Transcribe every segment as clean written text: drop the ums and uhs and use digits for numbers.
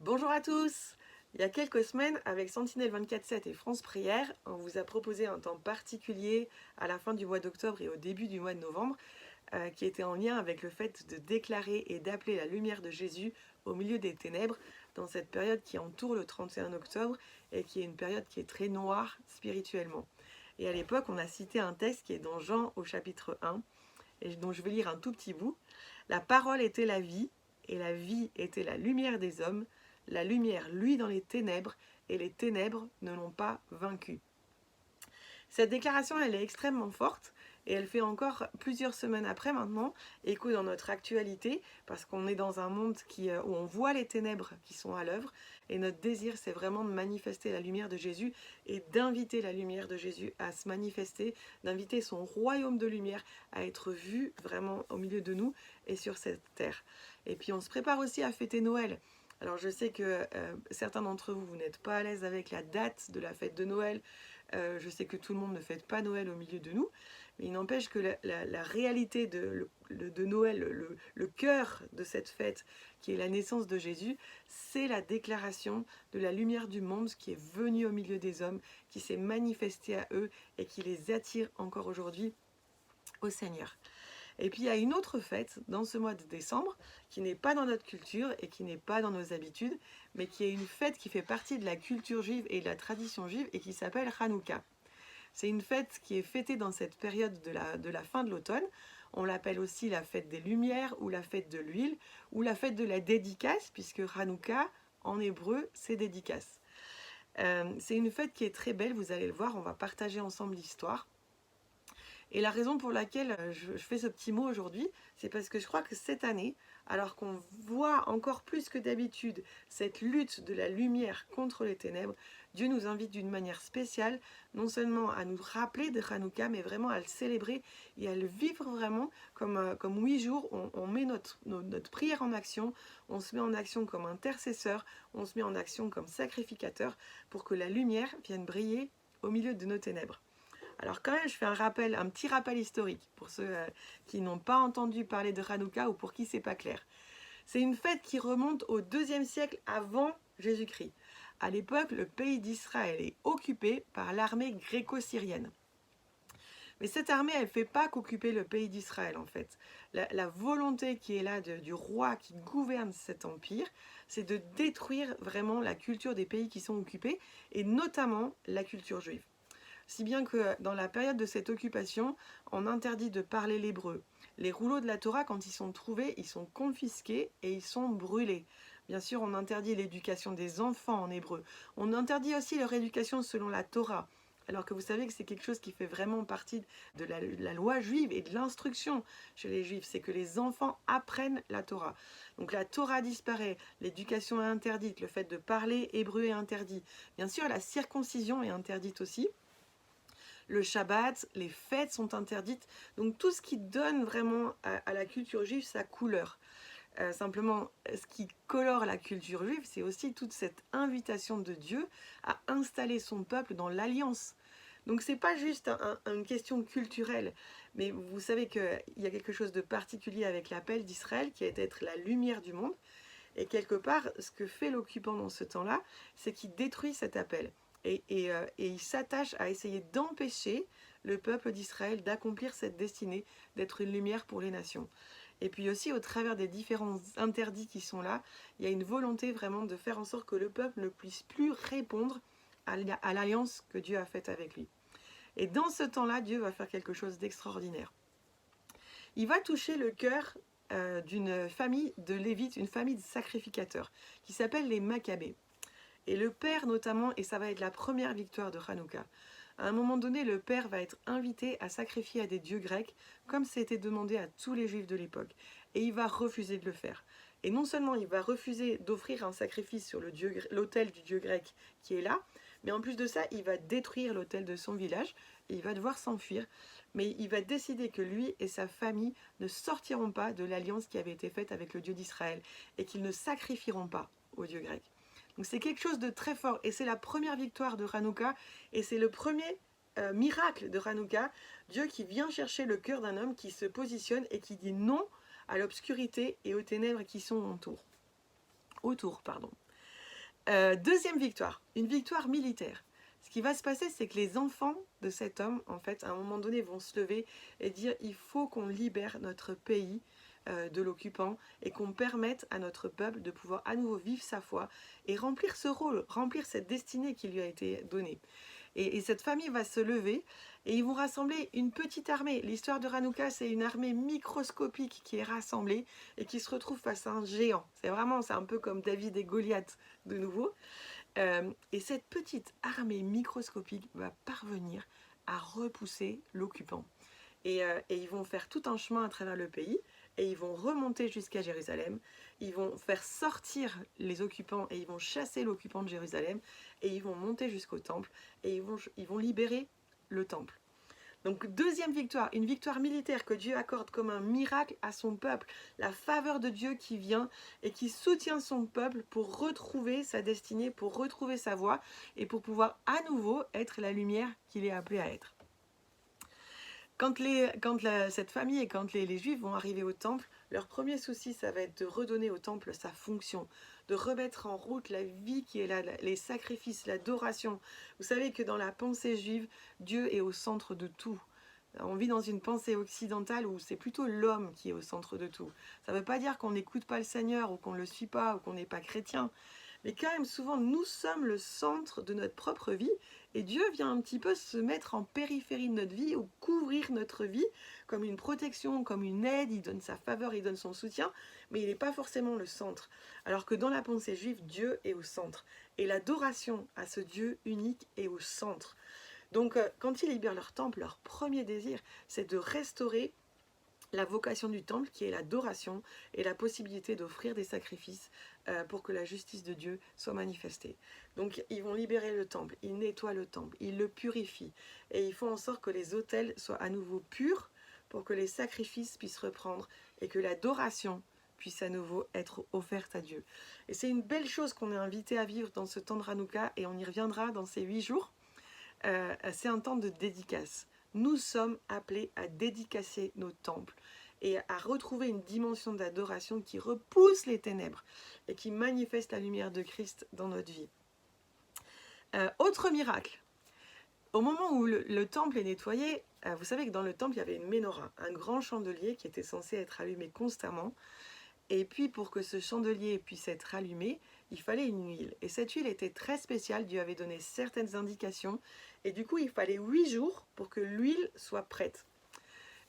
Bonjour à tous! Il y a quelques semaines, avec Sentinelle 24/7 et France Prière, on vous a proposé un temps particulier à la fin du mois d'octobre et au début du mois de novembre, qui était en lien avec le fait de déclarer et d'appeler la lumière de Jésus au milieu des ténèbres, dans cette période qui entoure le 31 octobre et qui est une période qui est très noire spirituellement. Et à l'époque, on a cité un texte qui est dans Jean au chapitre 1, et dont je vais lire un tout petit bout. La parole était la vie, et la vie était la lumière des hommes. La lumière luit dans les ténèbres, et les ténèbres ne l'ont pas vaincue. Cette déclaration, elle est extrêmement forte, et elle fait encore plusieurs semaines après maintenant écho dans notre actualité, parce qu'on est dans un monde où on voit les ténèbres qui sont à l'œuvre, et notre désir, c'est vraiment de manifester la lumière de Jésus, et d'inviter la lumière de Jésus à se manifester, d'inviter son royaume de lumière à être vu vraiment au milieu de nous et sur cette terre. Et puis on se prépare aussi à fêter Noël. Alors je sais que certains d'entre vous, vous n'êtes pas à l'aise avec la date de la fête de Noël. Je sais que tout le monde ne fête pas Noël au milieu de nous, mais il n'empêche que la réalité de Noël, le cœur de cette fête, qui est la naissance de Jésus, c'est la déclaration de la lumière du monde qui est venue au milieu des hommes, qui s'est manifestée à eux et qui les attire encore aujourd'hui au Seigneur. Et puis il y a une autre fête dans ce mois de décembre qui n'est pas dans notre culture et qui n'est pas dans nos habitudes, mais qui est une fête qui fait partie de la culture juive et de la tradition juive et qui s'appelle Hanouka. C'est une fête qui est fêtée dans cette période de la fin de l'automne. On l'appelle aussi la fête des Lumières ou la fête de l'huile ou la fête de la dédicace, puisque Hanouka en hébreu c'est dédicace. C'est une fête qui est très belle, vous allez le voir, on va partager ensemble l'histoire. Et la raison pour laquelle je fais ce petit mot aujourd'hui, c'est parce que je crois que cette année, alors qu'on voit encore plus que d'habitude cette lutte de la lumière contre les ténèbres, Dieu nous invite d'une manière spéciale, non seulement à nous rappeler de Hanouka, mais vraiment à le célébrer et à le vivre vraiment comme 8 jours. On met notre prière en action, on se met en action comme intercesseur, on se met en action comme sacrificateur pour que la lumière vienne briller au milieu de nos ténèbres. Alors quand même, je fais un petit rappel historique pour ceux qui n'ont pas entendu parler de Hanouka ou pour qui c'est pas clair. C'est une fête qui remonte au 2e siècle avant Jésus-Christ. À l'époque, le pays d'Israël est occupé par l'armée gréco-syrienne. Mais cette armée, elle ne fait pas qu'occuper le pays d'Israël en fait. La volonté qui est là du roi qui gouverne cet empire, c'est de détruire vraiment la culture des pays qui sont occupés, et notamment la culture juive. Si bien que dans la période de cette occupation, on interdit de parler l'hébreu. Les rouleaux de la Torah, quand ils sont trouvés, ils sont confisqués et ils sont brûlés. Bien sûr, on interdit l'éducation des enfants en hébreu. On interdit aussi leur éducation selon la Torah. Alors que vous savez que c'est quelque chose qui fait vraiment partie de la loi juive et de l'instruction chez les juifs, c'est que les enfants apprennent la Torah. Donc la Torah disparaît, l'éducation est interdite, le fait de parler hébreu est interdit. Bien sûr, la circoncision est interdite aussi. Le Shabbat, les fêtes sont interdites. Donc tout ce qui donne vraiment à la culture juive sa couleur. Simplement, ce qui colore la culture juive, c'est aussi toute cette invitation de Dieu à installer son peuple dans l'alliance. Donc c'est pas juste une question culturelle, mais vous savez qu'il y a quelque chose de particulier avec l'appel d'Israël qui est d'être la lumière du monde. Et quelque part, ce que fait l'occupant dans ce temps-là, c'est qu'il détruit cet appel. Et il s'attache à essayer d'empêcher le peuple d'Israël d'accomplir cette destinée, d'être une lumière pour les nations. Et puis aussi, au travers des différents interdits qui sont là, il y a une volonté vraiment de faire en sorte que le peuple ne puisse plus répondre à l'alliance que Dieu a faite avec lui. Et dans ce temps-là, Dieu va faire quelque chose d'extraordinaire. Il va toucher le cœur d'une famille de Lévites, une famille de sacrificateurs, qui s'appelle les Maccabées. Et le père notamment, et ça va être la première victoire de Hanouka. À un moment donné, le père va être invité à sacrifier à des dieux grecs, comme c'était demandé à tous les juifs de l'époque. Et il va refuser de le faire. Et non seulement il va refuser d'offrir un sacrifice sur l'autel du dieu grec qui est là, mais en plus de ça, il va détruire l'autel de son village, et il va devoir s'enfuir. Mais il va décider que lui et sa famille ne sortiront pas de l'alliance qui avait été faite avec le Dieu d'Israël, et qu'ils ne sacrifieront pas au dieu grec. Donc c'est quelque chose de très fort, et c'est la première victoire de Hanouka, et c'est le premier miracle de Hanouka, Dieu qui vient chercher le cœur d'un homme qui se positionne et qui dit non à l'obscurité et aux ténèbres qui sont autour. Deuxième victoire, une victoire militaire. Ce qui va se passer, c'est que les enfants de cet homme, en fait, à un moment donné, vont se lever et dire il faut qu'on libère notre pays de l'occupant et qu'on permette à notre peuple de pouvoir à nouveau vivre sa foi et remplir ce rôle, remplir cette destinée qui lui a été donnée. Et cette famille va se lever et ils vont rassembler une petite armée. L'histoire de Hanouka, c'est une armée microscopique qui est rassemblée et qui se retrouve face à un géant. C'est un peu comme David et Goliath de nouveau. Et cette petite armée microscopique va parvenir à repousser l'occupant. Et ils vont faire tout un chemin à travers le pays et ils vont remonter jusqu'à Jérusalem. Ils vont faire sortir les occupants et ils vont chasser l'occupant de Jérusalem et ils vont monter jusqu'au temple et ils vont libérer le temple. Donc deuxième victoire, une victoire militaire que Dieu accorde comme un miracle à son peuple, la faveur de Dieu qui vient et qui soutient son peuple pour retrouver sa destinée, pour retrouver sa voie et pour pouvoir à nouveau être la lumière qu'il est appelé à être. Cette famille et quand les Juifs vont arriver au temple, leur premier souci, ça va être de redonner au temple sa fonction, de remettre en route la vie qui est là, les sacrifices, l'adoration. Vous savez que dans la pensée juive, Dieu est au centre de tout. On vit dans une pensée occidentale où c'est plutôt l'homme qui est au centre de tout. Ça ne veut pas dire qu'on n'écoute pas le Seigneur ou qu'on ne le suit pas ou qu'on n'est pas chrétien. Mais quand même, souvent, nous sommes le centre de notre propre vie et Dieu vient un petit peu se mettre en périphérie de notre vie ou couvrir notre vie comme une protection, comme une aide. Il donne sa faveur, il donne son soutien, mais il n'est pas forcément le centre. Alors que dans la pensée juive, Dieu est au centre. Et l'adoration à ce Dieu unique est au centre. Donc, quand ils libèrent leur temple, leur premier désir, c'est de restaurer la vocation du temple qui est l'adoration et la possibilité d'offrir des sacrifices pour que la justice de Dieu soit manifestée. Donc ils vont libérer le temple, ils nettoient le temple, ils le purifient et ils font en sorte que les autels soient à nouveau purs pour que les sacrifices puissent reprendre et que l'adoration puisse à nouveau être offerte à Dieu. Et c'est une belle chose qu'on est invité à vivre dans ce temps de Hanouka et on y reviendra dans ces 8 jours. C'est un temps de dédicace. Nous sommes appelés à dédicacer nos temples et à retrouver une dimension d'adoration qui repousse les ténèbres et qui manifeste la lumière de Christ dans notre vie. Autre miracle, au moment où le temple est nettoyé, vous savez que dans le temple, il y avait une menorah, un grand chandelier qui était censé être allumé constamment. Et puis pour que ce chandelier puisse être allumé, il fallait une huile. Et cette huile était très spéciale, Dieu avait donné certaines indications. Et du coup, il fallait 8 jours pour que l'huile soit prête.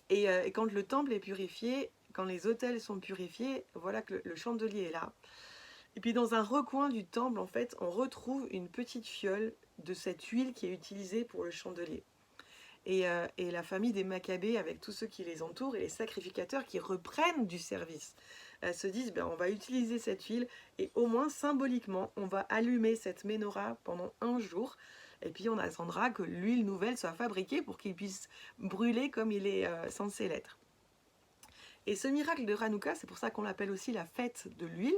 Et quand le temple est purifié, quand les autels sont purifiés, voilà que le chandelier est là. Et puis dans un recoin du temple, en fait, on retrouve une petite fiole de cette huile qui est utilisée pour le chandelier. Et la famille des Maccabées, avec tous ceux qui les entourent, et les sacrificateurs qui reprennent du service, se disent on va utiliser cette huile et au moins symboliquement, on va allumer cette menorah pendant 1 jour. Et puis on attendra que l'huile nouvelle soit fabriquée pour qu'il puisse brûler comme il est censé l'être. Et ce miracle de Hanouka, c'est pour ça qu'on l'appelle aussi la fête de l'huile,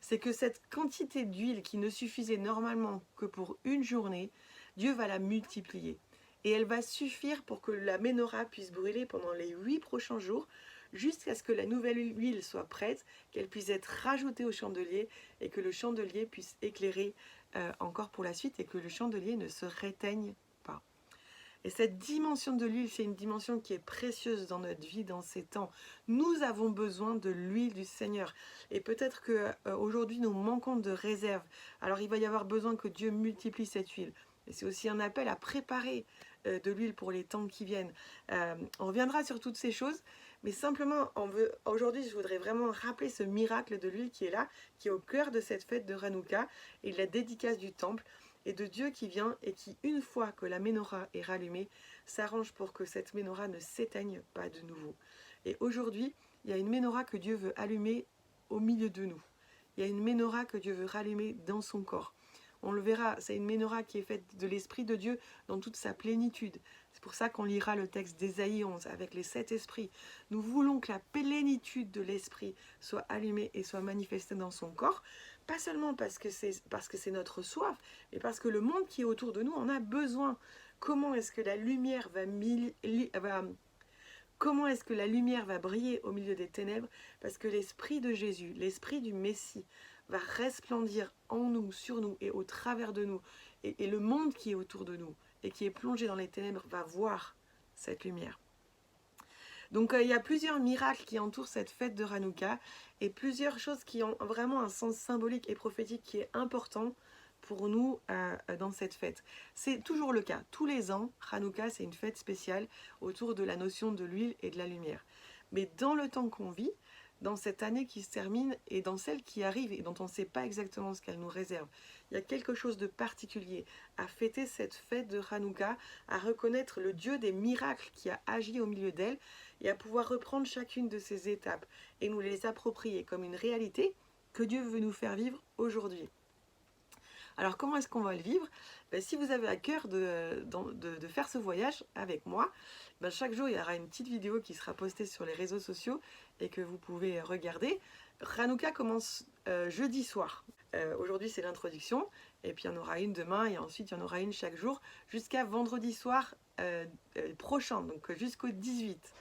c'est que cette quantité d'huile qui ne suffisait normalement que pour 1 journée, Dieu va la multiplier. Et elle va suffire pour que la menorah puisse brûler pendant les 8 prochains jours, jusqu'à ce que la nouvelle huile soit prête, qu'elle puisse être rajoutée au chandelier et que le chandelier puisse éclairer encore pour la suite et que le chandelier ne se réteigne pas. Et cette dimension de l'huile, c'est une dimension qui est précieuse dans notre vie, dans ces temps. Nous avons besoin de l'huile du Seigneur. Et peut-être qu'aujourd'hui, nous manquons de réserve. Alors il va y avoir besoin que Dieu multiplie cette huile. Et c'est aussi un appel à préparer de l'huile pour les temps qui viennent. On reviendra sur toutes ces choses, mais simplement, aujourd'hui, je voudrais vraiment rappeler ce miracle de l'huile qui est là, qui est au cœur de cette fête de Hanouka et de la dédicace du temple, et de Dieu qui vient et qui, une fois que la menorah est rallumée, s'arrange pour que cette menorah ne s'éteigne pas de nouveau. Et aujourd'hui, il y a une menorah que Dieu veut allumer au milieu de nous. Il y a une menorah que Dieu veut rallumer dans son corps. On le verra, c'est une menorah qui est faite de l'Esprit de Dieu dans toute sa plénitude. C'est pour ça qu'on lira le texte d'Ésaïe 11 avec les 7 esprits. Nous voulons que la plénitude de l'Esprit soit allumée et soit manifestée dans son corps. Pas seulement parce que c'est notre soif, mais parce que le monde qui est autour de nous en a besoin. Comment est-ce que la lumière comment est-ce que la lumière va briller au milieu des ténèbres? Parce que l'Esprit de Jésus, l'Esprit du Messie, va resplendir en nous, sur nous et au travers de nous. Et le monde qui est autour de nous et qui est plongé dans les ténèbres va voir cette lumière. Donc il y a plusieurs miracles qui entourent cette fête de Hanouka et plusieurs choses qui ont vraiment un sens symbolique et prophétique qui est important pour nous dans cette fête. C'est toujours le cas. Tous les ans, Hanouka, c'est une fête spéciale autour de la notion de l'huile et de la lumière. Mais dans le temps qu'on vit, dans cette année qui se termine et dans celle qui arrive et dont on ne sait pas exactement ce qu'elle nous réserve, il y a quelque chose de particulier à fêter cette fête de Hanouka, à reconnaître le Dieu des miracles qui a agi au milieu d'elle et à pouvoir reprendre chacune de ces étapes et nous les approprier comme une réalité que Dieu veut nous faire vivre aujourd'hui. Alors comment est-ce qu'on va le vivre? Si vous avez à cœur de faire ce voyage avec moi, chaque jour il y aura une petite vidéo qui sera postée sur les réseaux sociaux et que vous pouvez regarder. Hanouka commence jeudi soir. Aujourd'hui c'est l'introduction et puis il y en aura une demain et ensuite il y en aura une chaque jour jusqu'à vendredi soir prochain, donc jusqu'au 18.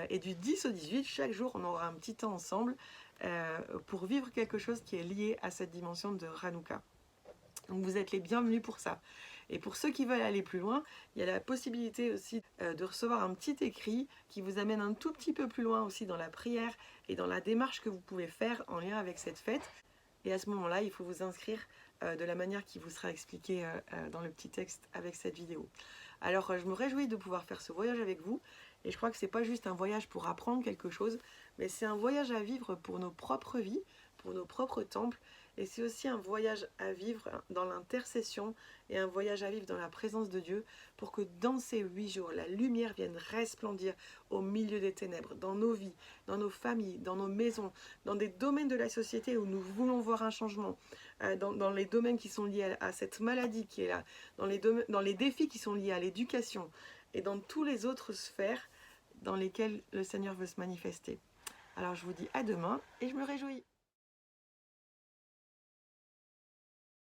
Et du 10 au 18, chaque jour on aura un petit temps ensemble pour vivre quelque chose qui est lié à cette dimension de Hanouka. Donc vous êtes les bienvenus pour ça. Et pour ceux qui veulent aller plus loin, il y a la possibilité aussi de recevoir un petit écrit qui vous amène un tout petit peu plus loin aussi dans la prière et dans la démarche que vous pouvez faire en lien avec cette fête. Et à ce moment-là, il faut vous inscrire de la manière qui vous sera expliquée dans le petit texte avec cette vidéo. Alors je me réjouis de pouvoir faire ce voyage avec vous. Et je crois que ce n'est pas juste un voyage pour apprendre quelque chose, mais c'est un voyage à vivre pour nos propres vies, pour nos propres temples. Et c'est aussi un voyage à vivre dans l'intercession et un voyage à vivre dans la présence de Dieu pour que dans ces 8 jours, la lumière vienne resplendir au milieu des ténèbres, dans nos vies, dans nos familles, dans nos maisons, dans des domaines de la société où nous voulons voir un changement, dans les domaines qui sont liés à cette maladie qui est là, dans les défis qui sont liés à l'éducation et dans tous les autres sphères dans lesquelles le Seigneur veut se manifester. Alors je vous dis à demain et je me réjouis.